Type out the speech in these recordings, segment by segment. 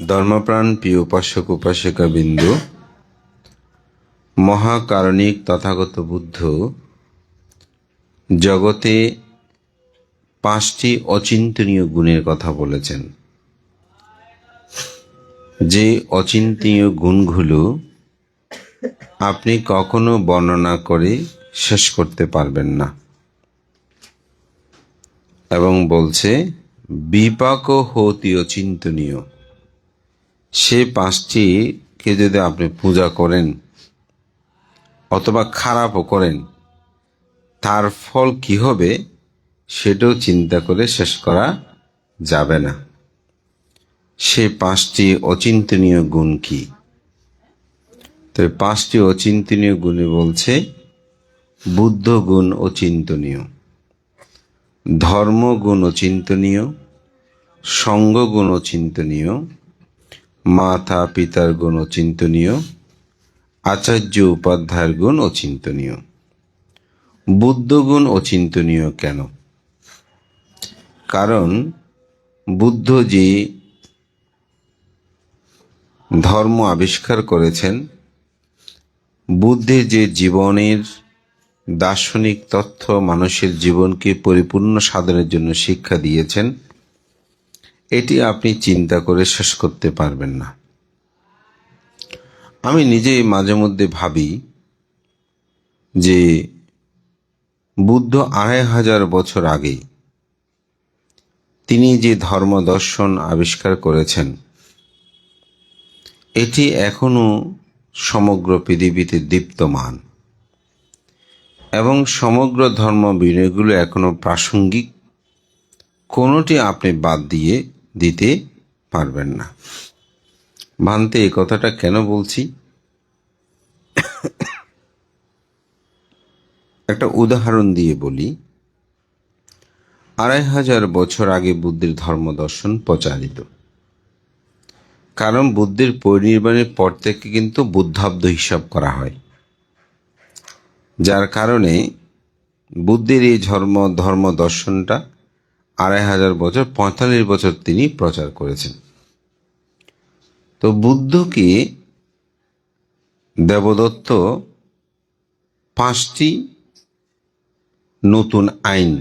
ধর্মপ্রাণ প্রিয় উপাসক উপাসিকা বিন্দু, মহাকারণিক তথাগত বুদ্ধ জগতে 5টি অচিন্তনীয় গুণের কথা বলেছেন। যে অচিন্তনীয় গুণগুলো আপনি কখনো বর্ণনা করে শেষ করতে পারবেন না, এবং বলছে বিপাক হতি অচিন্তনীয়। সে 5টিকে যদি আপনি পূজা করেন অথবা খারাপও করেন, তার ফল কি হবে সেটাও চিন্তা করে শেষ করা যাবে না। সে 5টি অচিন্তনীয় গুণ কি? তো 5টি অচিন্তনীয় গুণে বলছে বুদ্ধ গুণ অচিন্তনীয়, ধর্ম গুণ অচিন্তনীয়, সঙ্গ গুণ অচিন্তনীয়, মাতা পিতার গুণ অচিন্তনীয়, আচার্য উপাধ্যায়ের গুণ অচিন্তনীয়। বুদ্ধ গুণ অচিন্তনীয় কেন? কারণ বুদ্ধ যে ধর্ম আবিষ্কার করেছেন, বুদ্ধের যে জীবনের দার্শনিক তথ্য মানুষের জীবনকে পরিপূর্ণ সাধনের জন্য শিক্ষা দিয়েছেন, এটি আপনি চিন্তা করে শেষ করতে পারবেন না। আমি নিজেই মাঝে মধ্যে ভাবি যে বুদ্ধ 2500 বছর আগে তিনি যে ধর্ম দর্শন আবিষ্কার করেছেন, এটি এখনো সমগ্র পৃথিবীতে দীপ্তমান, এবং সমগ্র ধর্ম বিনয়গুলো এখনো প্রাসঙ্গিক। কোনোটি আপনি বাদ দিয়ে দিতে পারবেন না। ভান্তে এই কথাটা কেন বলছি? একটা উদাহরণ দিয়ে বলি। 2500 বছর আগে বুদ্ধের ধর্ম দর্শন প্রচারিত, কারণ বুদ্ধের পরিনির্বাণের পর থেকে কিন্তু বুদ্ধাব্দ হিসাব করা হয়, যার কারণে বুদ্ধের এই ধর্ম দর্শনটা 2500 বছর 45 বছর তিনি প্রচার করেছেন। তো বুদ্ধকে দেবদত্ত 5টি নতুন আইন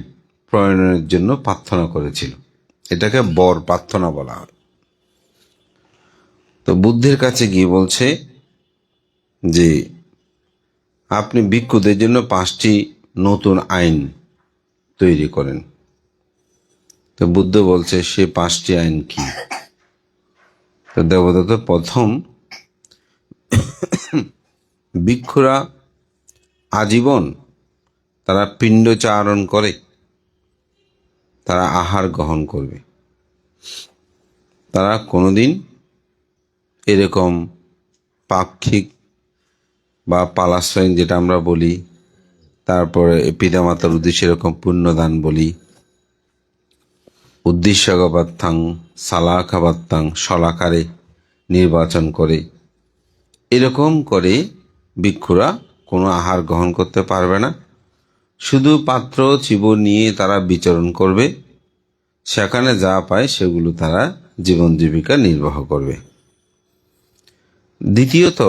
প্রণয়নের জন্য প্রার্থনা করেছিল। এটাকে বর প্রার্থনা বলা হয়। তো বুদ্ধের কাছে গিয়ে বলছে যে আপনি ভিক্ষুদের জন্য 5টি নতুন আইন তৈরি করেন। তো বুদ্ধ বলছে সে 5টি আইন কি? তো দেবদত্ত প্রথম, ভিক্ষুরা আজীবন তারা পিণ্ডচারণ করে, তারা আহার গ্রহণ করবে, তারা কোনোদিন এরকম পাক্ষিক বা পালাশ্রয়ণ যেটা আমরা বলি, তারপরে পিতামাতার উদ্দেশ্যে এরকম পুণ্যদান বলি, উদ্দেশ্যগবাত্থাং সালাখাবাত্থাং সলাকারে নির্বাচন করে, এরকম করে ভিক্ষুরা কোনো আহার গ্রহণ করতে পারবে না। শুধু পাত্র চিবর নিয়ে তারা বিচরণ করবে, সেখানে যা পায় সেগুলো তারা জীবন জীবিকা নির্বাহ করবে। দ্বিতীয়ত,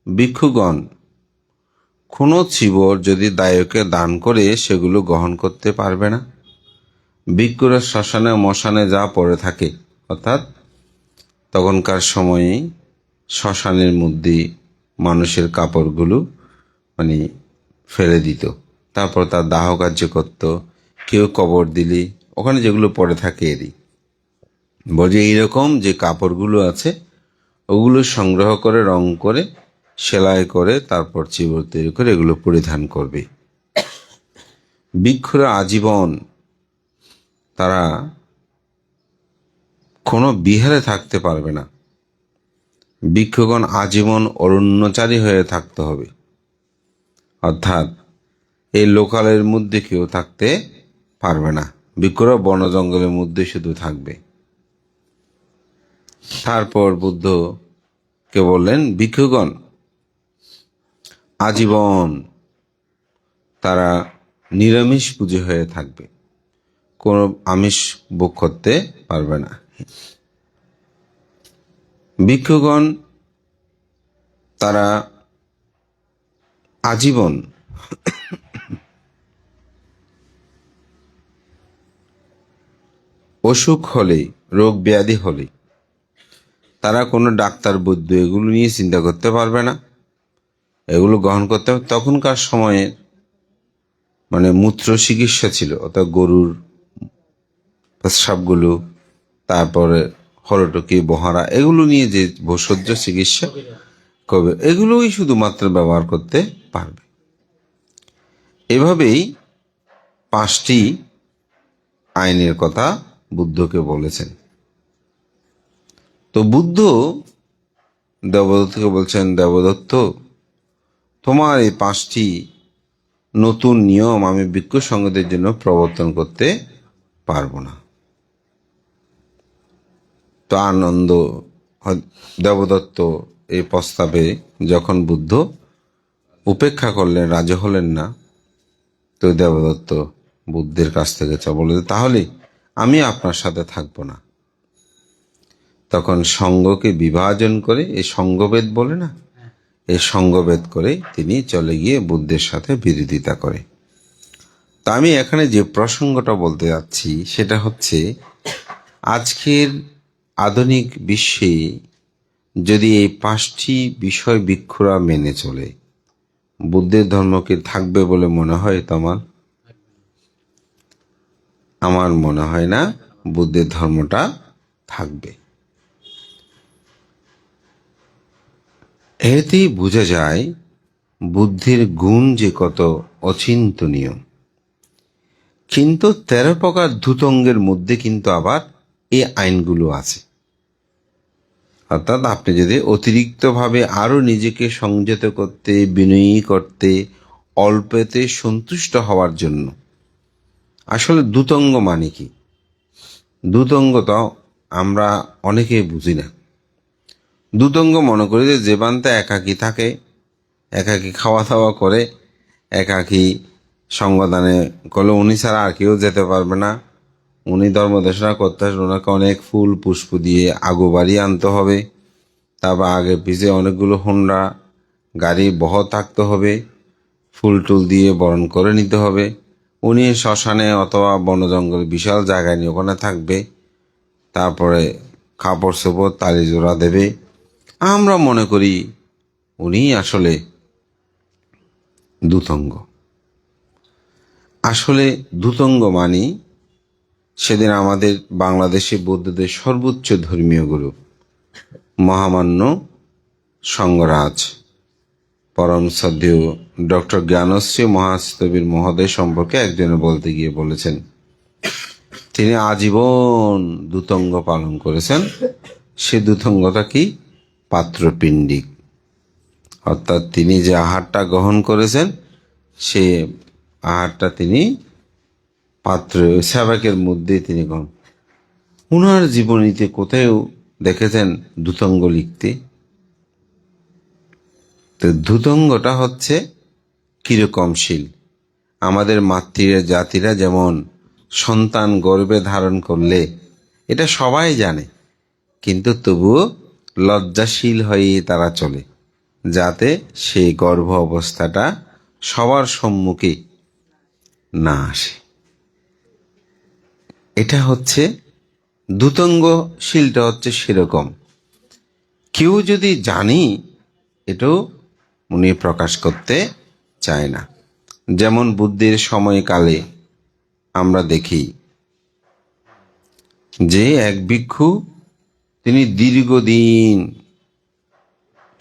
ভিক্ষুগণ কোনো চিবর যদি দায়কে দান করে সেগুলো গ্রহণ করতে পারবে না। ভিক্ষুরা শ্মশানে মশানে যা পড়ে থাকে, অর্থাৎ তখনকার সময়ে শ্মশানের মধ্যে মানুষের কাপড়গুলো ফেলে দিত, তারপর তার দাহ কার্য করত। কেউ কবর দিলি ওখানে যেগুলো পড়ে থাকে এরই বলছে এইরকম যে কাপড়গুলো আছে ওগুলো সংগ্রহ করে রং করে সেলাই করে তারপর চিবর তৈরি করে এগুলো পরিধান করবে। ভিক্ষুরা আজীবন তারা কোনো বিহারে থাকতে পারবে না। ভিক্ষুগণ আজীবন অরণ্যচারী হয়ে থাকতে হবে, অর্থাৎ এই লোকালের মধ্যে কেউ থাকতে পারবে না। ভিক্ষুরা বন জঙ্গলের মধ্যে শুধু থাকবে। তারপর বুদ্ধ কে বললেন ভিক্ষুগণ আজীবন তারা নিরামিষ পুজো হয়ে থাকবে, কোনো আমিষ ভোগ করতে পারবে না। ভিক্ষুগণ তারা আজীবন অসুখ হলে, রোগ ব্যাধি হলে তারা কোনো ডাক্তার বৈদ্য এগুলো নিয়ে চিন্তা করতে পারবে না, এগুলো গ্রহণ করতে হবে। তখনকার সময়ে মূত্র চিকিৎসা ছিল, অর্থাৎ গরুর প্রস্রাবগুলো, তারপরে হরটকি বহারা, এগুলো নিয়ে যে ভেষজ চিকিৎসা করবে, এগুলোই শুধুমাত্র ব্যবহার করতে পারবে। এভাবেই 5টি আইনের কথা বুদ্ধকে বলেছেন। তো বুদ্ধ দেবদত্তকে বলছেন, দেবদত্ত, তোমার এই 5টি নতুন নিয়ম আমি ভিক্ষু সঙ্গদের জন্য প্রবর্তন করতে পারবো না। তো দেবদত্ত এই প্রস্তাবে যখন বুদ্ধ উপেক্ষা করলেন, রাজি হলেন না, তো দেবদত্ত বুদ্ধের কাছ থেকে বলে, তাহলে আমি আপনার সাথে থাকবো না। তখন সঙ্গকে বিভাজন করে, এই সঙ্গভেদ বলে না, এই সঙ্গভেদ করে তিনি চলে গিয়ে বুদ্ধের সাথে বিরোধিতা করে। তা আমি এখানে যে প্রসঙ্গটা বলতে যাচ্ছি সেটা হচ্ছে, আজকের আধুনিক বিশ্বে যদি এই 5টি বিষয় ভিক্ষুরা মেনে চলে, বুদ্ধের ধর্মকে থাকবে বলে মনে হয় তোমার? আমার মনে হয় না বুদ্ধের ধর্মটা থাকবে। এতেই বোঝা যায় বুদ্ধির গুণ যে কত অচিন্তনীয়। কিন্তু 13 প্রকার ধূতঙ্গের মধ্যে কিন্তু আবার এই আইনগুলো আছে। অর্থাৎ আপনি যদি অতিরিক্তভাবে আরো নিজেকে সংযত করতে, বিনয়ী করতে, অল্পতে সন্তুষ্ট হওয়ার জন্য, আসলে ধূতঙ্গ মানে কি? ধূতঙ্গ তো আমরা অনেকেই বুঝি না। ধূতঙ্গ মনে করি যে বান্তা একাকী থাকে, একাকী খাওয়া দাওয়া করে, একাকী সঙ্গদানে করলে উনি ছাড়া আর কেউ যেতে পারবে না, উনি ধর্মদেশনা করতে আসলে ওনাকে অনেক ফুল পুষ্প দিয়ে আগু বাড়িয়ে আনতে হবে, তারপর আগে পিছিয়ে অনেকগুলো হোন্ডা গাড়ি বহ থাকতে হবে, ফুল টুল দিয়ে বরণ করে নিতে হবে। উনি শ্মশানে অথবা বন জঙ্গল বিশাল জায়গায় নিয়ে ওখানে থাকবে, তারপরে কাপড় চোপড় তালি জোড়া দেবে। আমরা মনে করি উনি আসলে ধূতঙ্গ। আসলে ধূতঙ্গ মানি সেদিন আমাদের বাংলাদেশে বৌদ্ধদের সর্বোচ্চ ধর্মীয় গুরু মহামান্য সঙ্গরাজ পরম শ্রদ্ধেয় ডক্টর জ্ঞানশ্রী মহাস্তবীর মহোদয় সম্পর্কে একজনে বলতে গিয়ে বলেছেন, তিনি আজীবন ধূতঙ্গ পালন করেছেন। সে ধূতঙ্গটা কি? পাত্রপিণ্ডিক। অর্থাৎ তিনি যে আহারটা গ্রহণ করেছেন, সে আহারটা তিনি পাত্র সেবকের মধ্যেই তিনি গ্রহণ। উনার জীবনীতে কোথাও দেখেছেন ধূতঙ্গ লিখতে? তো ধূতঙ্গটা হচ্ছে কিরকমশীল? আমাদের মাতৃরা জাতিরা যেমন সন্তান গর্ভে ধারণ করলে এটা সবাই জানে, কিন্তু তবুও লজ্জাশীল হয়ে তারা চলে, যাতে সেই গর্ভ অবস্থাটা সবার সম্মুখে না আসে। এটা হচ্ছে ধূতঙ্গশীলটা হচ্ছে সেরকম। কেউ যদি জানি, এটাও উনি প্রকাশ করতে চায় না। যেমন বুদ্ধের সময়কালে আমরা দেখি যে এক ভিক্ষু তিনি দীর্ঘদিন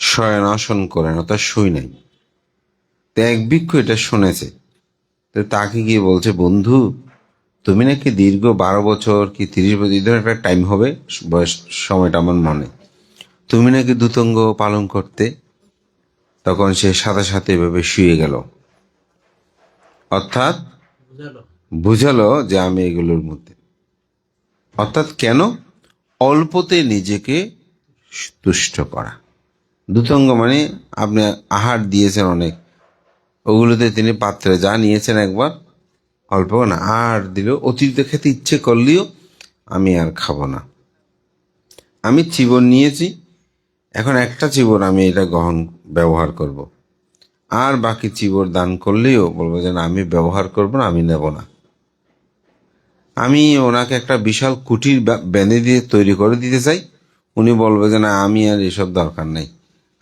শয়নাসন করেন, অর্থাৎ শুই নাই। তো এক ভিক্ষু এটা শুনেছে, তো তাকে গিয়ে বলছে, বন্ধু তুমি নাকি দীর্ঘ 12 বছর কি 30 বছর, এই ধরনের একটা টাইম হবে, বয়স সময়টা আমার মনে, তুমি নাকি ধূতঙ্গ পালন করতে। তখন সে সাথে সাথে এভাবে শুয়ে গেল, অর্থাৎ বুঝালো যে আমি এগুলোর মধ্যে। অর্থাৎ কেন? অল্পতে নিজেকে তুষ্ট করা। ধূতঙ্গ মানে আপনি আহার দিয়েছেন অনেক, ওগুলোতে তিনি পাত্রে যা নিয়েছেন একবার অল্প না, আর দিল অতিরিক্ত খেতে ইচ্ছে করলেও আমি আর খাবো না। আমি চিবন নিয়েছি, এখন একটা চিবর আমি এটা ব্যবহার করব, আর বাকি চিবর দান করলেও বলবো যে না, আমি ব্যবহার করব না, আমি নেব না। আমি ওনাকে একটা বিশাল কুটির বেঁধে দিয়ে তৈরি করে দিতে চাই, উনি বলবে যে না, আমি আর এসব দরকার নেই,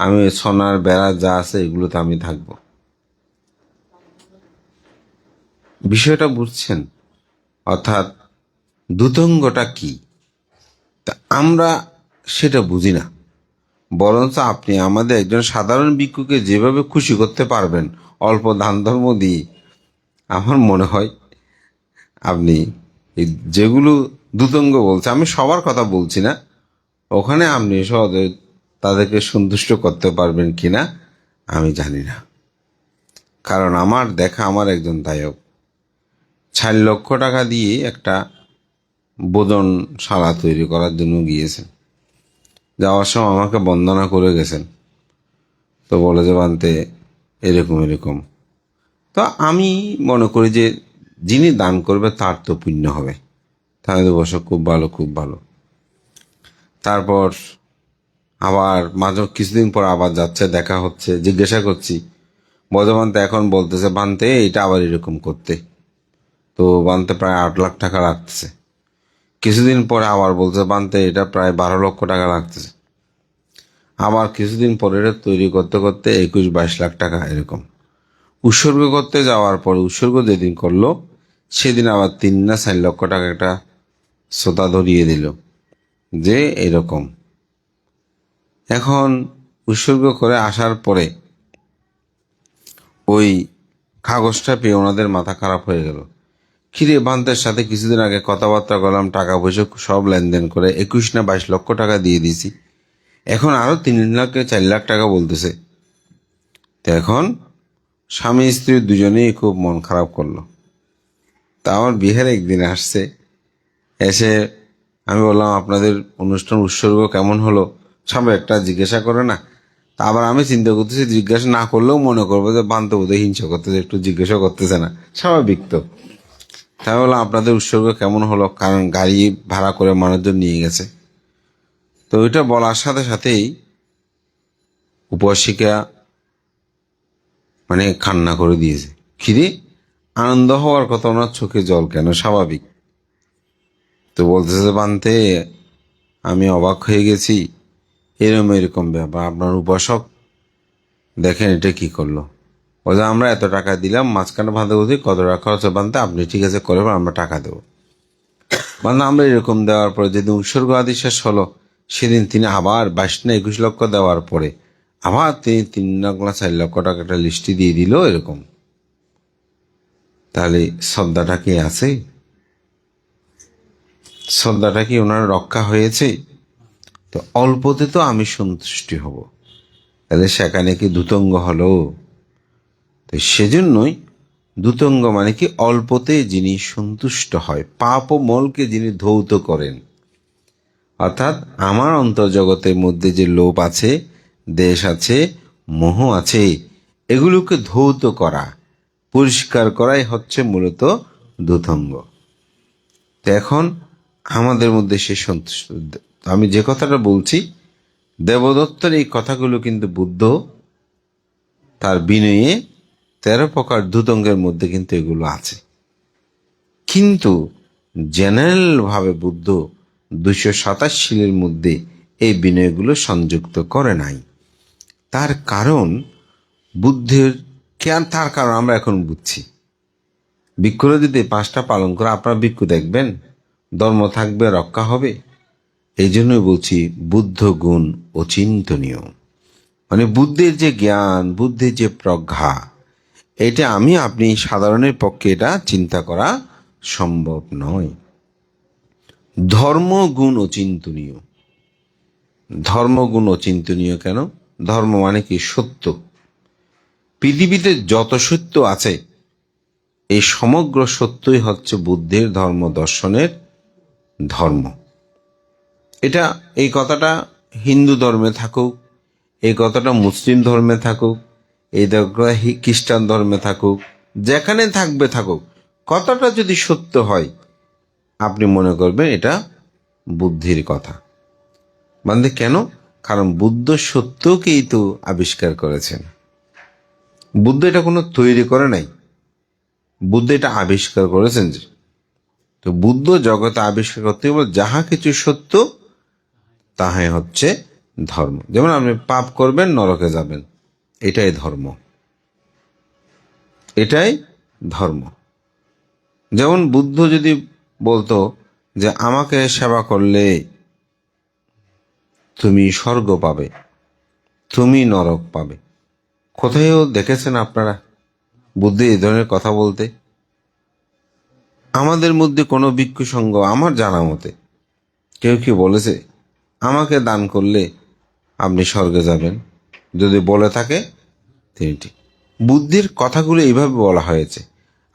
আমি সোনার বেড়া যা আছে এগুলোতে আমি থাকবো। বিষয়টা বুঝছেন? অর্থাৎ দুতঙ্গটা কি, তা আমরা সেটা বুঝি না। বরঞ্চ আপনি আমাদের একজন সাধারণ ভিক্ষুকে যেভাবে খুশি করতে পারবেন অল্প দান ধর্ম দিয়ে, আমার মনে হয় আপনি এই যেগুলো দুতঙ্গ বলছে, আমি সবার কথা বলছি না, ওখানে আপনি সহজে তাদেরকে সন্তুষ্ট করতে পারবেন কিনা আমি জানি না। কারণ আমার দেখা আমার একজন দায়ক 4 লক্ষ টাকা দিয়ে একটা ভোজনশালা তৈরি করার জন্য গিয়েছেন। যাওয়ার সময় আমাকে বন্দনা করে গেছেন, তো বলে যে বানতে এরকম এরকম। তো আমি মনে করি যে যিনি দান করবে তার তো পুণ্য হবে। তাহলে বসো, খুব ভালো খুব ভালো। তারপর আবার মাঝে কিছুদিন পর আবার যাচ্ছে, দেখা হচ্ছে, জিজ্ঞাসা করছি, বজবান্তে এখন বলতেছে বানতে এটা আবার এরকম করতে, তো বানতে প্রায় 8 লাখ টাকা লাগতেছে। কিছুদিন পরে আবার বলছে বানতে এটা প্রায় 12 লক্ষ টাকা লাগতেছে। আবার কিছুদিন পরে এটা তৈরি করতে করতে 21-22 লাখ টাকা এরকম। উৎসর্গ করতে যাওয়ার পরে উৎসর্গ যেদিন করলো সেদিন আবার 3 না 4 লক্ষ টাকা একটা শ্রোতা ধরিয়ে দিল যে এরকম। এখন উৎসর্গ করে আসার পরে ওই কাগজটা পেয়ে ওনাদের মাথা খারাপ হয়ে গেল। খিরে বান্তের সাথে কিছুদিন আগে কথাবার্তা করলাম, টাকা পয়সা সব লেনদেন করে 21 না 22 লক্ষ টাকা দিয়ে দিয়েছি, এখন আরো 3 লাখ 4 লাখ টাকা বলতেছে। তো এখন স্বামী স্ত্রী দুজনেই খুব মন খারাপ করলো। তা আমার বিহারে একদিন আসছে, এসে আমি বললাম আপনাদের অনুষ্ঠান উৎসর্গ কেমন হলো, সবাই একটা জিজ্ঞাসা করে না। তা আবার আমি চিন্তা করতেছি জিজ্ঞাসা না করলেও মনে করবো যে বান্ধব বোধহয় হিংসা করতেছে, একটু জিজ্ঞাসা করতেছে না, স্বাভাবিক তো। তাই বললাম আপনাদের উৎসর্গ কেমন হলো, কারণ গাড়ি ভাড়া করে মানুষজন নিয়ে গেছে। তো ওইটা বলার সাথে সাথেই উপাসিকা মানে কান্না করে দিয়েছে। খিরে আনন্দ হওয়ার কথা, ওনার চোখে জল কেন, স্বাভাবিক। তো বলতেছে বানতে আমি অবাক হয়ে গেছি, এরকম ব্যাপার, আপনার উপাসক দেখেন এটা কি করলো। ও যে আমরা এত টাকা দিলাম, মাঝখানে বাঁধে বুঝি কত টাকা খরচ বানতে, আপনি ঠিক আছে করে আমরা টাকা দেবো। মানে আমরা এরকম দেওয়ার পরে যেদিন উৎসর্গ আদি শেষ হলো সেদিন তিনি আবার 22 না 21 লক্ষ দেওয়ার পরে আবার তিনি 3 লাখ 4 লক্ষ টাকা একটা লিস্টি দিয়ে দিল এরকম। তাহলে শ্রদ্ধাটা কি আছে? শ্রদ্ধাটা কি ওনার রক্ষা হয়েছে? তো অল্পতে তো আমি সন্তুষ্টি হব, তাহলে সেখানে কি দুতঙ্গ হলো? তো সেজন্যই দুতঙ্গ মানে কি অল্পতে যিনি সন্তুষ্ট হয়, পাপ ও মলকে যিনি ধৌত করেন। অর্থাৎ আমার অন্তর্জগতের মধ্যে যে লোভ আছে, দেশ আছে, মোহ আছে, এগুলোকে ধৌত করা, পরিষ্কার করাই হচ্ছে মূলত দুতঙ্গ। তো এখন আমাদের মধ্যে সে সন্তুষ্ট, আমি যে কথাটা বলছি দেবদত্তের এই কথাগুলো কিন্তু বুদ্ধ তার বিনয়ে 13 প্রকার দুতঙ্গের মধ্যে কিন্তু এগুলো আছে। কিন্তু জেনারেল ভাবে বুদ্ধ 227 শিলের মধ্যে এই বিনয়গুলো সংযুক্ত করে নাই। তার কারণ বুদ্ধের তার কারণ আমরা এখন বুঝছি। ভিক্ষুরা যদি 5টা পালন করে আপনারা ভিক্ষু দেখবেন, ধর্ম থাকবে, রক্ষা হবে। এই জন্যই বলছি বুদ্ধ গুণ অচিন্তনীয়। মানে বুদ্ধের যে জ্ঞান, বুদ্ধের যে প্রজ্ঞা, এটা আমি আপনি সাধারণের পক্ষে এটা চিন্তা করা সম্ভব নয়। ধর্মগুণ অচিন্তনীয়। ধর্মগুণ অচিন্তনীয় কেন? ধর্ম মানে কি? সত্য। পৃথিবীতে যত সত্য আছে এই সমগ্র সত্যই হচ্ছে বুদ্ধের ধর্ম দর্শনের ধর্ম। এটা এই কথাটা হিন্দু ধর্মে থাকুক, এই কথাটা মুসলিম ধর্মে থাকুক, এই কথাটা খ্রিস্টান ধর্মে থাকুক, যেখানে থাকবে থাকুক, কথাটা যদি সত্য হয় আপনি মনে করবেন এটা বুদ্ধির কথা। মানে কেন? কারণ বুদ্ধ সত্যকেই তো আবিষ্কার করেছেন। বুদ্ধ এটা কোনো তৈরি করে নাই, বুদ্ধ এটা আবিষ্কার করেছেন। যে তো বুদ্ধ জগতে আবিষ্কার করতে বলে যাহা কিছু সত্য তাহাই হচ্ছে ধর্ম। যেমন আপনি পাপ করবেন, নরকে যাবেন, এটাই ধর্ম, এটাই ধর্ম। যেমন বুদ্ধ যদি বলতো যে আমাকে সেবা করলে তুমি স্বর্গ পাবে, তুমি নরক পাবে, কোথায়ও দেখেছেন আপনারা বুদ্ধ এই ধরনের কথা বলতে? আমাদের মধ্যে কোনো ভিক্ষু সংঘ আমার জানা মতে কেউ কি বলেছে আমাকে দান করলে আপনি স্বর্গে যাবেন? যদি বলে থাকে তিনি ঠিক। বুদ্ধির কথাগুলো এইভাবে বলা হয়েছে,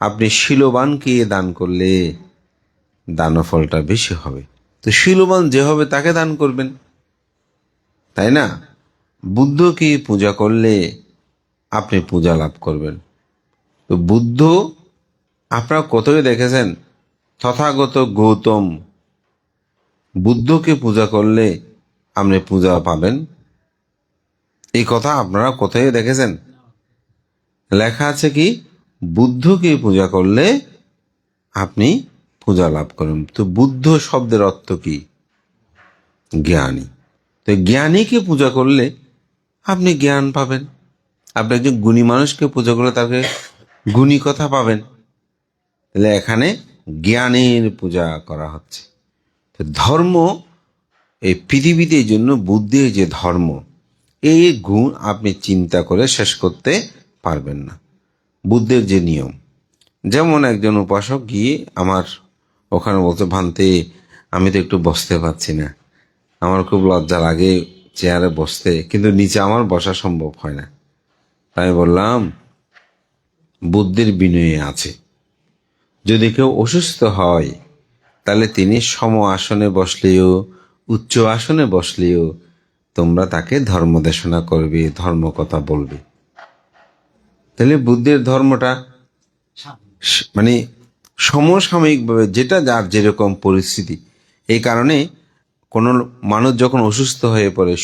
আপনি শিলবানকে দান করলে দানফলটা বেশি হবে, তো শিলবান যে হবে তাকে দান করবেন, তাই না? বুদ্ধকে পূজা করলে আপনি পূজা লাভ করবেন। তো বুদ্ধ আপনারা কোথায় দেখেছেন তথাগত গৌতম বুদ্ধকে পূজা করলে আপনি পূজা পাবেন? এই কথা আপনারা কোথায় দেখেছেন? লেখা আছে কি বুদ্ধকে পূজা করলে আপনি পূজা লাভ করেন। তো বুদ্ধ শব্দের অর্থ কি? জ্ঞানী। তো জ্ঞানীকে পূজা করলে আপনি জ্ঞান পাবেন। আপনি একজন গুণী মানুষকে পূজা করলে তাকে গুণী কথা পাবেন। তাহলে এখানে জ্ঞানের পূজা করা হচ্ছে। তো ধর্ম এই পৃথিবীতে এই জন্য বুদ্ধির যে ধর্ম, এই গুণ আপনি চিন্তা করে শেষ করতে পারবেন না। বুদ্ধের যে নিয়ম, যেমন একজন উপাসক গিয়ে আমার ওখানে বলতে, ভান্তে আমি তো একটু বসতে পারছি না, আমার খুব লজ্জা লাগে চেয়ারে বসতে, কিন্তু নিচে আমার বসা সম্ভব হয় না। তাই বললাম বুদ্ধির বিনয়ে আছে। যদি কেউ অসুস্থ হয় তাহলে তিনি সম আসনে বসলেও উচ্চ আসনে বসলেও তোমরা তাকে ধর্ম দেশনা করবে, ধর্ম কথা বলবে। তাহলে বুদ্ধের ধর্মটা মানে সমসাময়িকভাবে যেটা যার যেরকম পরিস্থিতি, এই কারণে কোনো মানুষ যখন অসুস্থ হয়ে পড়ে,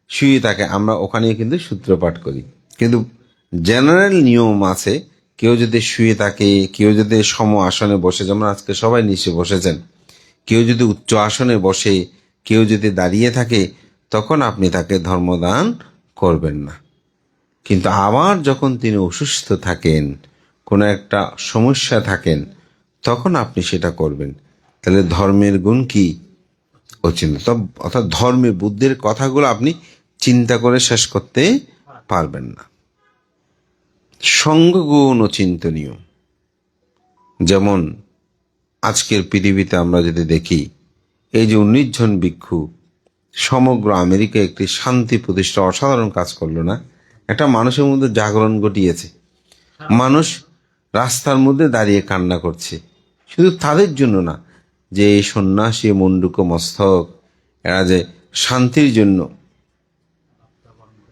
শুয়ে থাকে, আমরা ওখানে কিন্তু সূত্রপাঠ করি। কিন্তু জেনারেল নিয়ম আছে, কেউ যদি শুয়ে থাকে, কেউ যদি সম আসনে বসে, যেমন আজকে সবাই নিচে বসেছেন, কেউ যদি উচ্চ আসনে বসে, কেউ যদি দাঁড়িয়ে থাকে, তখন আপনি তাকে ধর্মদান করবেন না। কিন্তু আবার যখন তিনি অসুস্থ থাকেন, কোনো একটা সমস্যা থাকেন, তখন আপনি সেটা করবেন। তাহলে ধর্মের গুণ কি? অচিন্ত। অর্থাৎ ধর্মে বুদ্ধের কথাগুলো আপনি চিন্তা করে শেষ করতে পারবেন না। সঙ্গগুণ অচিন্তনীয়। যেমন আজকের পৃথিবীতে আমরা যদি দেখি, এই যে 19 জন ভিক্ষু সমগ্র আমেরিকা একটি শান্তি প্রতিষ্ঠা অসাধারণ কাজ করলো না? একটা মানুষের মধ্যে জাগরণ ঘটিয়েছে। মানুষ রাস্তার মধ্যে দাঁড়িয়ে কান্না করছে, শুধু তাদের জন্য না, যে এই সন্ন্যাসী মণ্ডুক মস্তক এরা যে শান্তির জন্য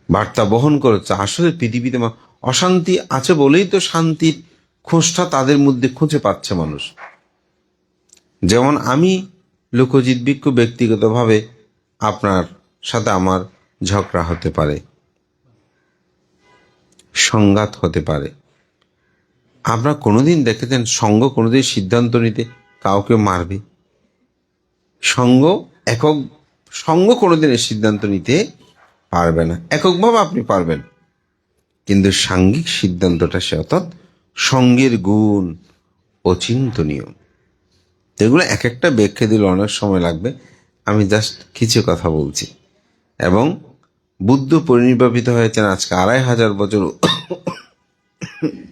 বার্তা বহন করেছে। আসলে পৃথিবীতে অশান্তি আছে বলেই তো শান্তির খোঁজটা তাদের মধ্যে খুঁজে পাচ্ছে মানুষ। যেমন আমি লোকজিৎ ভিক্ষু, ব্যক্তিগতভাবে আপনার সাথে আমার ঝগড়া হতে পারে, সংঘাত হতে পারে। আপনারা কোনোদিন দেখেছেন সঙ্ঘ কোনোদিন সিদ্ধান্ত নিতে কাউকে মারবে? সঙ্ঘ কোনোদিন সিদ্ধান্ত নিতে পারবে না। এককভাবে আপনি পারবেন, কিন্তু সাংঘিক সিদ্ধান্তটা সে, অর্থাৎ সঙ্গের গুণ অচিন্তনীয়। এগুলো এক একটা ব্যাখ্যা দিলে অনেক সময় লাগবে, আমি জাস্ট কিছু কথা বলছি। এবং বুদ্ধ পরিনির্বাপিত হয়েছেন আজকে 2500 বছর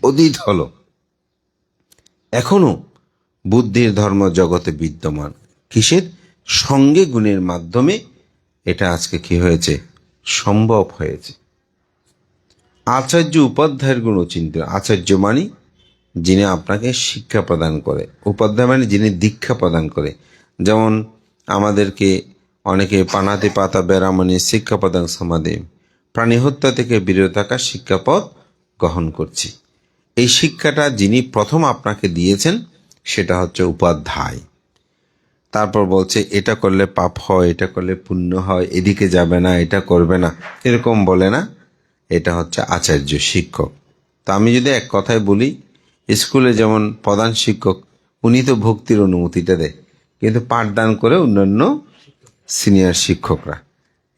অতীত হলো, এখনো বুদ্ধির ধর্ম জগতে বিদ্যমান। কিসের? সঙ্গে গুণের মাধ্যমে এটা আজকে কি হয়েছে? সম্ভব হয়েছে। আচার্য উপাধ্যায়ের গুণ চিন্তা। আচার্য মানে যিনি আপনাকে শিক্ষা প্রদান করে, উপাধ্যায় মানে যিনি দীক্ষা প্রদান করে। যেমন আমাদেরকে অনেকে পানাতে পাতা বেড়ামণি শিক্ষা প্রদান সমাধি, প্রাণী হত্যা থেকে বিরত থাকা শিক্ষাপদ গ্রহণ করছি। এই শিক্ষাটা যিনি প্রথম আপনাকে দিয়েছেন সেটা হচ্ছে উপাধ্যায়। তারপর বলছে এটা করলে পাপ হয়, এটা করলে পুণ্য হয়, এদিকে যাবে না, এটা করবে না, এরকম বলে না। এটা হচ্ছে আচার্য, শিক্ষক। তা আমি যদি এক কথায় বলি, স্কুলে যেমন প্রধান শিক্ষক, উনি তো ভক্তির অনুমতিটা দেয়, কিন্তু পাঠদান করে অন্যান্য সিনিয়র শিক্ষকরা।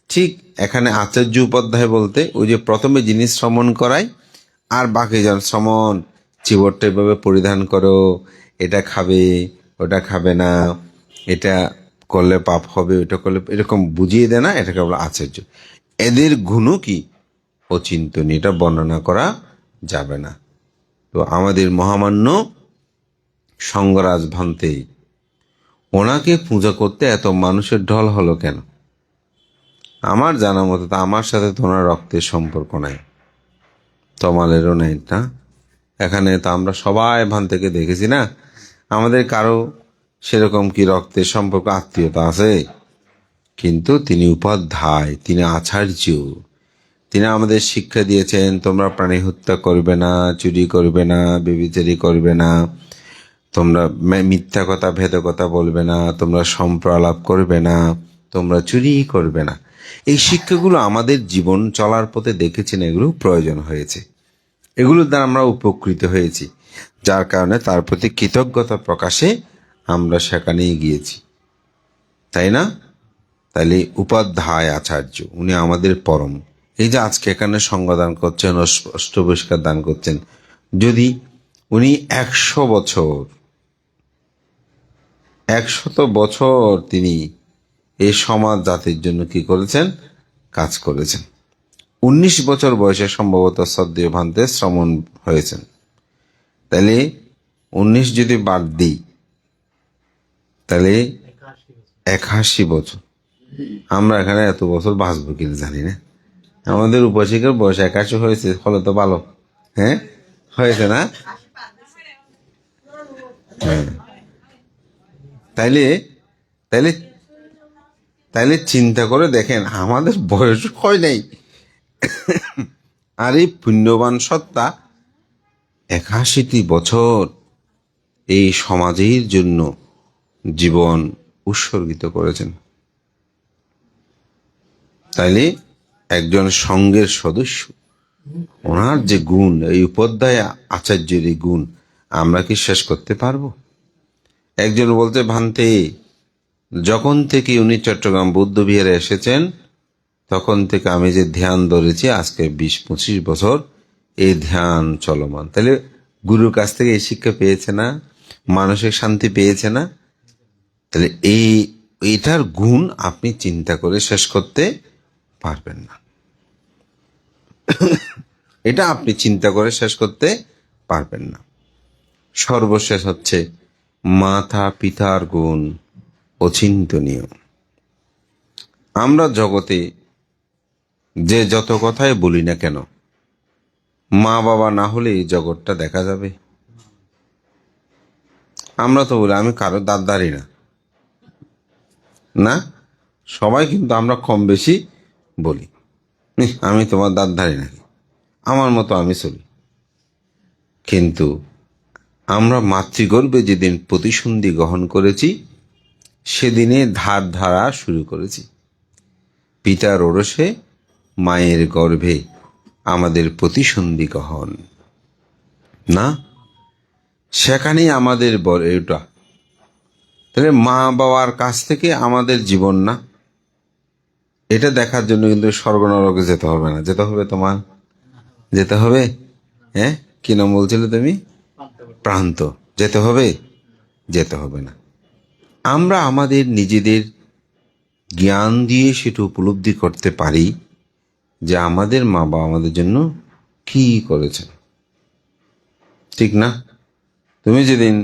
ঠিক এখানে আচার্য উপাধ্যায় বলতে ওই যে প্রথমে যিনি শ্রমণ করায়, আর বাকি জন শ্রমণ চিবরটা এভাবে পরিধান করো, এটা খাবে, ওটা খাবে না, এটা করলে পাপ হবে, ওটা করলে, এরকম বুঝিয়ে দেয় না, এটাকে বলে আচার্য। এদের গুণও কি অচিন্তনীয়, এটা বর্ণনা করা যাবে না। তো আমাদের মহামান্য সঙ্গরাজ ভান্তে, ওনাকে পূজা করতে এত মানুষের ঢল হলো কেন? আমার জানা মতো তো আমার সাথে তো ওনার রক্তের সম্পর্ক নাই, তমালেরও নাই না। এখানে তো আমরা সবাই ভান থেকে দেখেছি না, আমাদের কারো সেরকম কি রক্তের সম্পর্ক, আত্মীয়তা আছে? কিন্তু তিনি উপাধ্যায়, তিনি আচার্য, তিনি আমাদের শিক্ষা দিয়েছেন তোমরা প্রাণী হত্যা করবে না, চুরি করবে না, ব্যভিচারী করবে না, তোমরা মিথ্যা কথা ভেদ কথা বলবে না, তোমরা সম্প্রলাপ করবে না, তোমরা চুরি করবে না। এই শিক্ষাগুলো আমাদের জীবন চলার পথে দেখেছেন, এগুলো প্রয়োজন হয়েছে, এগুলোর দ্বারা আমরা উপকৃত হয়েছি, যার কারণে তার প্রতি কৃতজ্ঞতা প্রকাশে আমরা সেখানেই গিয়েছি, তাই না? তাহলে উপাধ্যায় আচার্য উনি আমাদের পরম। এই যে আজকে এখানে সঙ্গদান করছেন, অষ্টবস্কার দান করছেন, যদি উনি 100 বছর, 100 বছর তিনি এই সমাজ জাতির জন্য কি করেছেন, কাজ করেছেন। 19 বছর বয়সে সম্ভবত শ্রদ্ধেয় ভান্তে শ্রমণ হয়েছেন। তাহলে 19 যদি বাদ দিই, তাহলে 81 বছর। আমরা এখানে এত বছর বাঁচবো কিনা জানি না। আমাদের উপাসিকার বয়স 81 হয়েছে, ফলে তো ভালো। হ্যাঁ, হয়েছে না? হ্যাঁ। তাইলে তাইলে তাইলে চিন্তা করে দেখেন, আমাদের বয়স হয় নাই, আর এই পুণ্যবান সত্তা 81টি বছর এই সমাজের জন্য জীবন উৎসর্গিত করেছেন। তাইলে একজন সঙ্গের সদস্য, ওনার যে গুণ, এই উপাধ্যায় আচার্যের এই গুণ আমরা কি শেষ করতে পারবো? একজন বলতে ভান্তে, যখন থেকে উনি চট্টগ্রাম বৌদ্ধবিহারে এসেছেন তখন থেকে আমি যে ধ্যান ধরেছি আজকে 20-25 বছর, এই ধ্যান চলমান। তাহলে গুরুর কাছ থেকে এই শিক্ষা পেয়েছে না, মানসিক শান্তি পেয়েছে না? তাহলে এইটার গুণ আপনি চিন্তা করে শেষ করতে পারবেন না, এটা আপনি চিন্তা করে শেষ করতে পারবেন না। সর্বশেষ হচ্ছে মাতা পিতার গুণ অচিন্তনীয়। আমরা জগতে যে যত কথাই বলি না কেন, মা বাবা না হলে এই জগৎটা দেখা যাবে? আমরা তো বলি আমি কারো দাঁতদারি না, না, সবাই কিন্তু আমরা কম বেশি বলি, আমি তোমার দাঁতধারি নাকি, আমার মতো আমি চলি। কিন্তু আমরা মাতৃগর্ভে যেদিন প্রতিসন্ধি গ্রহণ করেছি, সেদিনে ধার ধারা শুরু করেছি। পিতার ওরসে মায়ের গর্ভে আমাদের প্রতিসন্ধি গ্রহণ, না, সেখানেই আমাদের এটা। তাহলে মা বাবার কাছ থেকে আমাদের জীবন না, এটা দেখার জন্য কিন্তু স্বর্গ নরকে যেতে হবে না, যেতে হবে তোমার, যেতে হবে। হ্যাঁ, কি নাম বলছিলে তুমি? প্রান্ত। যেতে হবে? যেতে হবে না। আমরা আমাদের নিজেদের জ্ঞান দিয়ে সেটা উপলব্ধি করতে পারি যে আমাদের মা বাবা আমাদের জন্য কি করেছেন, ঠিক না? তুমি যেদিন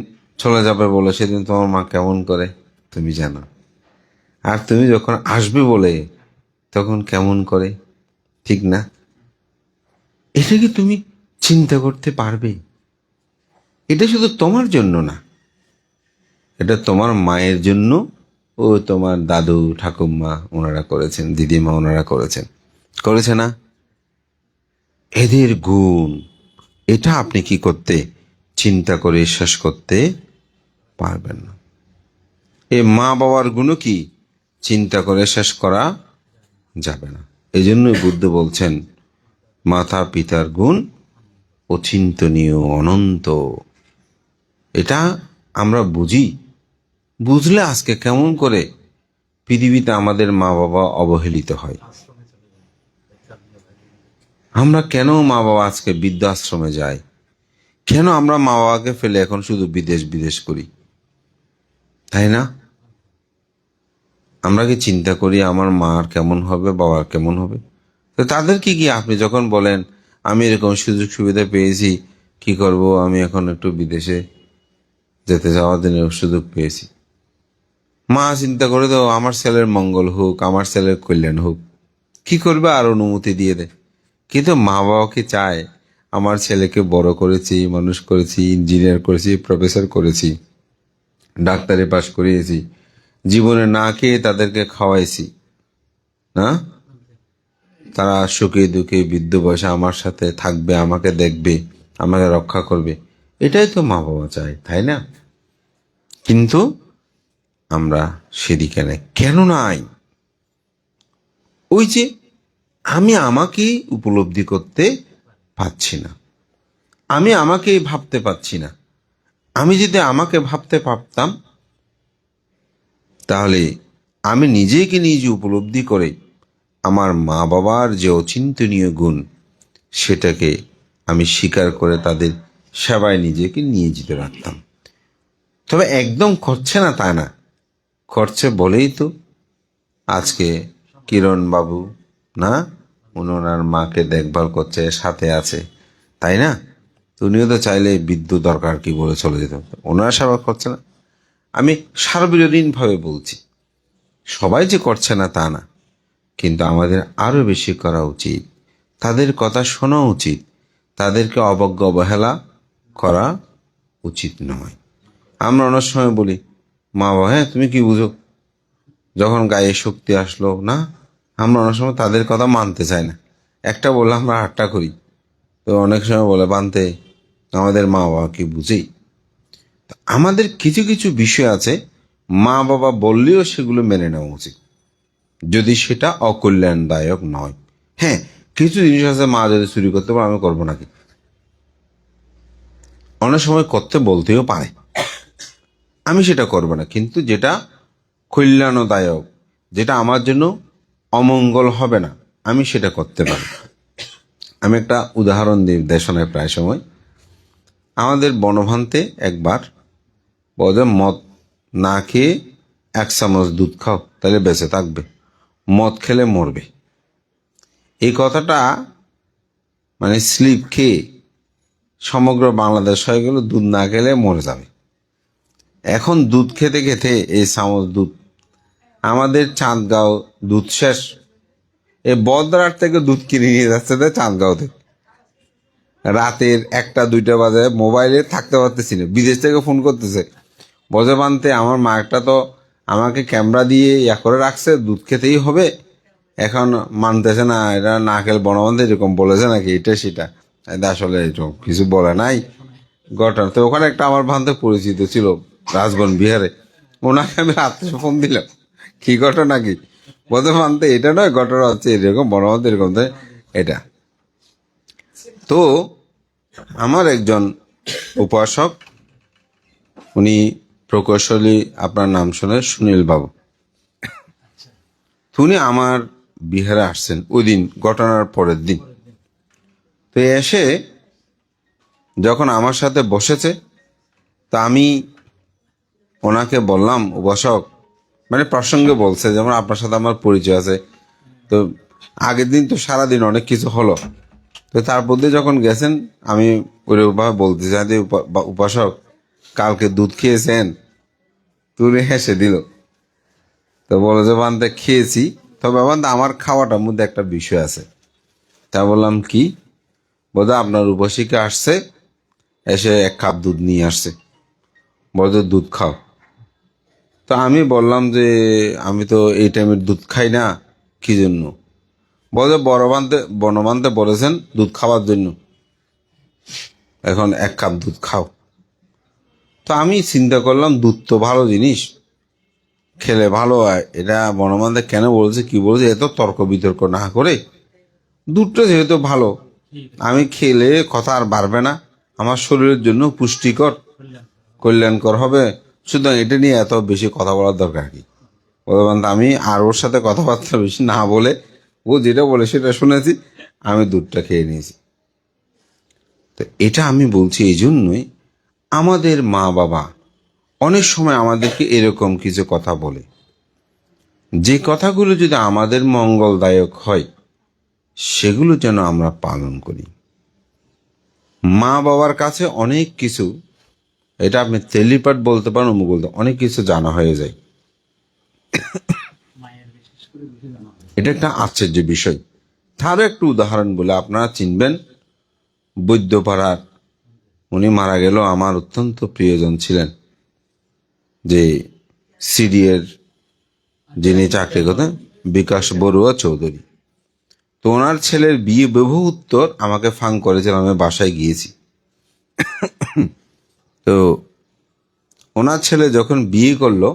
চলে যাবে বলে সেদিন তোমার মা কেমন করে তুমি জানো, আর তুমি যখন আসবে বলে তখন কেমন করে, ঠিক না? এটা কি তুমি চিন্তা করতে পারবে? এটা শুধু তোমার জন্য না, এটা তোমার মায়ের জন্য, ও তোমার দাদু ঠাকুমা ওনারা করেছেন, দিদিমা ওনারা করেছেন, করেছে না? এদের গুণ, এটা আপনি কি করতে চিন্তা করে শেষ করতে পারবেন না। এই মা বাবার গুণও কি চিন্তা করে শেষ করা যাবে না। এই জন্যই বুদ্ধ বলছেন মাতা পিতার গুণ অচিন্তনীয়, অনন্ত। এটা আমরা বুঝলে আজকে কেমন করে পৃথিবীতে আমাদের মা বাবা অবহেলিত হয়। আমরা কেন মা বাবা আজকে বৃদ্ধাশ্রমে যাই? কেন আমরা মা বাবাকে ফেলে এখন শুধু বিদেশ বিদেশ করি? তাই না? আমরা কি চিন্তা করি আমার মার কেমন হবে, বাবার কেমন হবে? তো তাদেরকে কি আপনি যখন বলেন আমি এরকম সুযোগ সুবিধা পেয়েছি, কি করব, আমি এখন একটু বিদেশে যেতে যাওয়ার দিনের সুযোগ পেয়েছি, মা চিন্তা করে তো আমার ছেলের মঙ্গল হোক, আমার ছেলের কল্যাণ হোক, কি করবে আর অনুমতি দিয়ে দেয়। কিন্তু মা বাবা কি চায় আমার ছেলেকে বড় করেছি, মানুষ করেছি, ইঞ্জিনিয়ার করেছি, প্রফেসর করেছি, ডাক্তারি পাশ করিয়েছি, জীবনে না খেয়ে তাদেরকে খাওয়াইছি, না? তারা সুখে দুঃখে বৃদ্ধ বয়সে আমার সাথে থাকবে, আমাকে দেখবে, আমাকে রক্ষা করবে, এটাই তো মা বাবা চায়, তাই না? কিন্তু আমরা সেদিকে কেন নাই? ওই যে আমি আমাকেই উপলব্ধি করতে পারছি না, আমি আমাকেই ভাবতে পারছি না। আমি যদি আমাকে ভাবতে পারতাম, তাহলে আমি নিজেকে নিজে উপলব্ধি করে আমার মা বাবার যে অচিন্তনীয় গুণ, সেটাকে আমি স্বীকার করে তাদের সেবায় নিজেকে নিয়ে যেতে পারতাম। তবে একদম করছে না তা না, করছে বলেই তো আজকে কিরণ বাবু, না, ওনার মাকে দেখভাল করছে, সাথে আছে, তাই না? উনিও তো চাইলে বিদ্যুৎ দরকার কি বলে চলে যেত, ওনারা সেবা করছে না। আমি সার্বজনীনভাবে বলছি, সবাই যে করছে না তা না, কিন্তু আমাদের আরো বেশি করা উচিত, তাদের কথা শোনা উচিত, তাদেরকে অবজ্ঞা অবহেলা করা উচিত নয়। আমরা অনেক সময় বলি মা বাবা, হ্যাঁ তুমি কি বুঝো, যখন গায়ে শক্তি আসলো না, আমরা অনেক সময় তাদের কথা মানতে চাই না। একটা বললে আমরা হাট্টা করি, তো অনেক সময় বলে মানতে, আমাদের মা বাবা কি বুঝেই। আমাদের কিছু কিছু বিষয় আছে মা বাবা বললেও সেগুলো মেনে নেওয়া উচিত, যদি সেটা অকল্যাণদায়ক নয়। হ্যাঁ, কিছু জিনিস আছে মা যদি চুরি করতে পারে আমি করবো নাকি, অনেক সময় করতে বলতেও পারে, আমি সেটা করবো না, কিন্তু যেটা কল্যাণদায়ক, যেটা আমার জন্য অমঙ্গল হবে না, আমি সেটা করতে পারি। আমি একটা উদাহরণ দিই দেশনায় প্রায় সময়। আমাদের বনভান্তে একবার বলে মদ না খেয়ে 1 চামচ দুধ খাও তাহলে বেঁচে থাকবে, মদ খেলে মরবে। এই কথাটা মানে স্লিপ খেয়ে সমগ্র বাংলাদেশ হয়ে গেল দুধ না খেলে মরে যাবে। এখন দুধ খেতে খেতে এই চামচ দুধ আমাদের চাঁদগাঁও দুধ শেষ, এই বদরাট থেকে দুধ কিনে নিয়ে যাচ্ছে চাঁদগাঁও থেকে, রাতের 1টা 2টা বাজে মোবাইলে থাকতে পারতেছি না, বিদেশ থেকে ফোন করতেছে, বজে বানতে আমার মা একটা তো আমাকে ক্যামেরা দিয়ে করে রাখছে, দুধ খেতেই হবে, এখন মানতেছে না, এটা না খেলে বনবন্ধে এরকম বলেছে নাকি, এটা সেটা। আসলে এরকম কিছু বলে নাই ঘটনা। তো ওখানে একটা আমার ভান্তে পরিচিত ছিল রাজবন বিহারে, ওনাকে আমি রাত্রে ফোন দিলাম, কি ঘটনা কি, বলতে মানতে এটা নয়, ঘটনা হচ্ছে এরকম বনবন্ধে এরকম, এটা। তো আমার একজন উপাসক, উনি প্রকৌশলী, আপনার নাম শুনে সুনীল বাবু, উনি আমার বিহারে আসছেন ওই দিন, ঘটনার পরের দিন। তো এসে যখন আমার সাথে বসেছে, তা আমি ওনাকে বললাম, উপাসক, মানে প্রসঙ্গে বলছে, যেমন আপনার সাথে আমার পরিচয় আছে, তো আগের দিন তো সারাদিন অনেক কিছু হলো, তো তারপর দিয়ে যখন গেছেন আমি ওইভাবে বলতে চাই যে উপাসক কালকে দুধ খেয়েছেন, তুলে হেসে দিল। তো বলো যে বান্ধে খেয়েছি, তবে বান্ধে আমার খাওয়াটার মধ্যে একটা বিষয় আছে। তা বললাম কি, বোধ আপনার উপসিকা আসছে, এসে 1 কাপ দুধ নিয়ে আসছে, বলতে দুধ খাও। তো আমি বললাম যে আমি তো এই টাইমের দুধ খাই না, কি জন্য? বলতে বনবান্ধে বলেছেন দুধ খাওয়ার জন্য, এখন 1 কাপ দুধ খাও। তো আমি চিন্তা করলাম দুধ তো ভালো জিনিস, খেলে ভালো হয়, এটা বনমান্তে কেন বলছে কি বলছে এত তর্ক বিতর্ক না করে দুধটা যেহেতু ভালো, আমি খেলে কথা আর বাড়বে না, আমার শরীরের জন্য পুষ্টিকর কল্যাণকর হবে, সুতরাং এটা নিয়ে এত বেশি কথা বলার দরকার কি। বলতে আমি আর ওর সাথে কথাবার্তা বেশি না বলে, ও যেটা বলে সেটা শুনেছি, আমি দুধটা খেয়ে নিয়েছি। তো এটা আমি বলছি এই জন্যই, আমাদের মা বাবা অনেক সময় আমাদেরকে এরকম কিছু কথা বলে, যে কথাগুলো যদি আমাদের মঙ্গলদায়ক হয় সেগুলো যেন আমরা পালন করি। মা বাবার কাছে অনেক কিছু, এটা আপনি তেলিপাট বলতে পারেন, অমুক বলতে, অনেক কিছু জানা হয়ে যায়। এটা একটা আশ্চর্য বিষয়। তারও একটু উদাহরণ বলে আপনারা চিনবেন, বৈদ্যপাড়ার, উনি মারা গেল, আমার অত্যন্ত প্রিয়জন ছিলেন, যে সিডিএর যিনি চাকরি করতেন, বিকাশ বড়ুয়া চৌধুরী। তো ওনার ছেলের বিয়ে বহু উত্তর আমাকে ফাং করেছিলাম, আমি বাসায় গিয়েছি। তো ওনার ছেলে যখন বিয়ে করলো,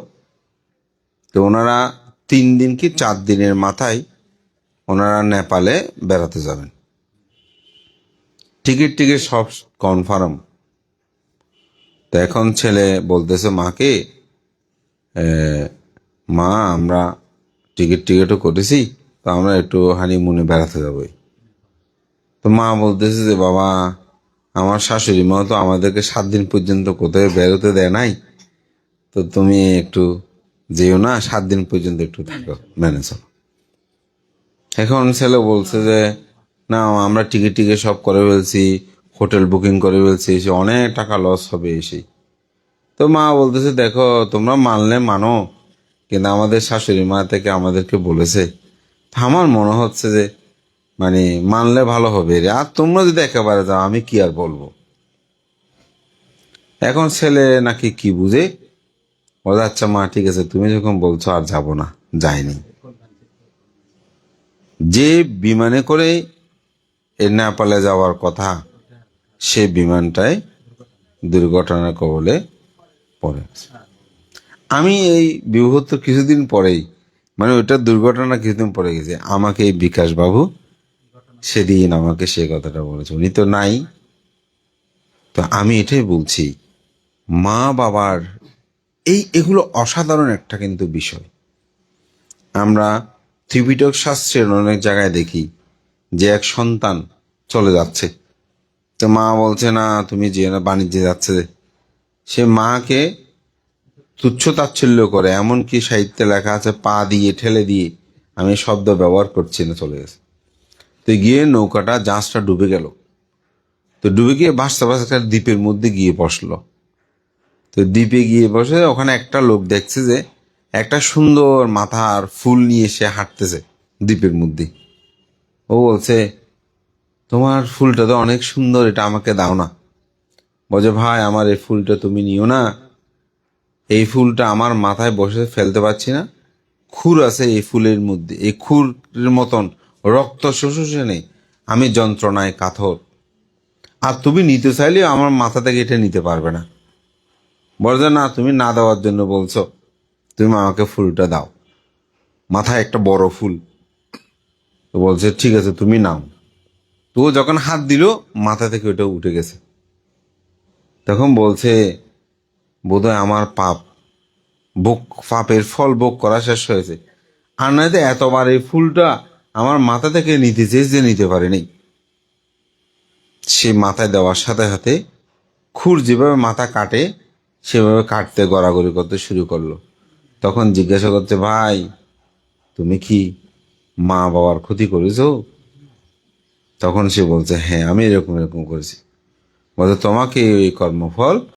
তো ওনারা 3 দিন কি 4 দিনের মাথায় ওনারা নেপালে বেড়াতে যাবেন। টিকিট টিকিট সব কনফার্ম। তো এখন ছেলে বলতেছে মাকে, মা আমরা টিকিটও করেছি, তো আমরা একটু হানিমুনে বেড়াতে যাবো। তো মা বলতেছে যে বাবা, আমার শাশুড়ি মা তো আমাদেরকে 7 দিন পর্যন্ত কোথায় বেরোতে দেয় নাই, তো তুমি একটু যেও না, 7 দিন পর্যন্ত একটু থাকো, মেনে চলো। এখন ছেলে বলছে যে না, আমরা টিকিট সব করে ফেলছি, হোটেল বুকিং করে ফেলছি, এসে অনেক টাকা লস হবে এসে। তো মা বলতেছে দেখো, তোমরা মানলে মানো, কিন্তু আমাদের শাশুড়ি মা থেকে আমাদেরকে বলেছে, আমার মনে হচ্ছে যে মানে মানলে ভালো হবে রে, আর তোমরা যদি একেবারে যাও আমি কি আর বলবো। এখন ছেলে নাকি কি বুঝে বলে, আচ্ছা মা ঠিক আছে, তুমি যখন বলছো আর যাব না, যায়নি। যে বিমানে করে নেপালে যাওয়ার কথা, সে বিমানটায় দুর্ঘটনার কবলে পড়ে। আমি এই বিবাহত কিছুদিন পরেই, মানে ওইটা দুর্ঘটনা কিছুদিন পরে গেছে, আমাকে এই বিকাশ বাবু সেদিন আমাকে সে কথাটা বলেছে, উনি তো নাই। তো আমি এটাই বলছি, মা বাবার এগুলো অসাধারণ একটা কিন্তু বিষয়। আমরা ত্রিপিটক শাস্ত্রের অনেক জায়গায় দেখি যে এক সন্তান চলে যাচ্ছে, তো মা বলছে না তুমি যে না, বাণিজ্যে যাচ্ছে, সে মাকে তুচ্ছ তাচ্ছিল্য করে, এমনকি সাহিত্যে লেখা আছে পা দিয়ে ঠেলে দিয়ে, আমি শব্দ ব্যবহার করছি না, চলে গেছে। তো গিয়ে নৌকাটা জাহাজটা ডুবে গেল, তো ডুবে গিয়ে ভাসতে ভাসতে একটা দ্বীপের মধ্যে গিয়ে বসলো। তো দ্বীপে গিয়ে বসে ওখানে একটা লোক দেখছে যে একটা সুন্দর মাথার ফুল নিয়ে সে হাঁটতেছে দ্বীপের মধ্যে। ও বলছে তোমার ফুলটা তো অনেক সুন্দর, এটা আমাকে দাও না। বলছে ভাই আমার এই ফুলটা তুমি নিও না, এই ফুলটা আমার মাথায় বসে ফেলতে পারছি না, খুর আছে এই ফুলের মধ্যে, এই খুরের মতন রক্ত শোষণে নেই, আমি যন্ত্রণায় কাতর, আর তুমি নিতে চাইলেও আমার মাথা থেকে এটা নিতে পারবে না। বলছে না, তুমি না দেওয়ার জন্য বলছো, তুমি আমাকে ফুলটা দাও, মাথায় একটা বড় ফুল। তো বলছে ঠিক আছে তুমি নাও। তো ও যখন হাত দিল, মাথা থেকে ওটা উঠে গেছে। তখন বলছে বোধহয় আমার পাপের ফল ভোগ করা শেষ হয়েছে, আর নয়তো এতবার এই ফুলটা আমার মাথা থেকে নিতে চেয়েছে, নিতে পারেনি। সে মাথায় দেওয়ার সাথে সাথে খুর যেভাবে মাথা কাটে সেভাবে কাটতে গড়াগড়ি করতে শুরু করলো। তখন জিজ্ঞাসা করছে ভাই তুমি কি মা বাবার ক্ষতি করেছো? তখন সে বলছে হ্যাঁ আমি এরকম এরকম করেছি। বলছে তোমাকে এই কর্মফল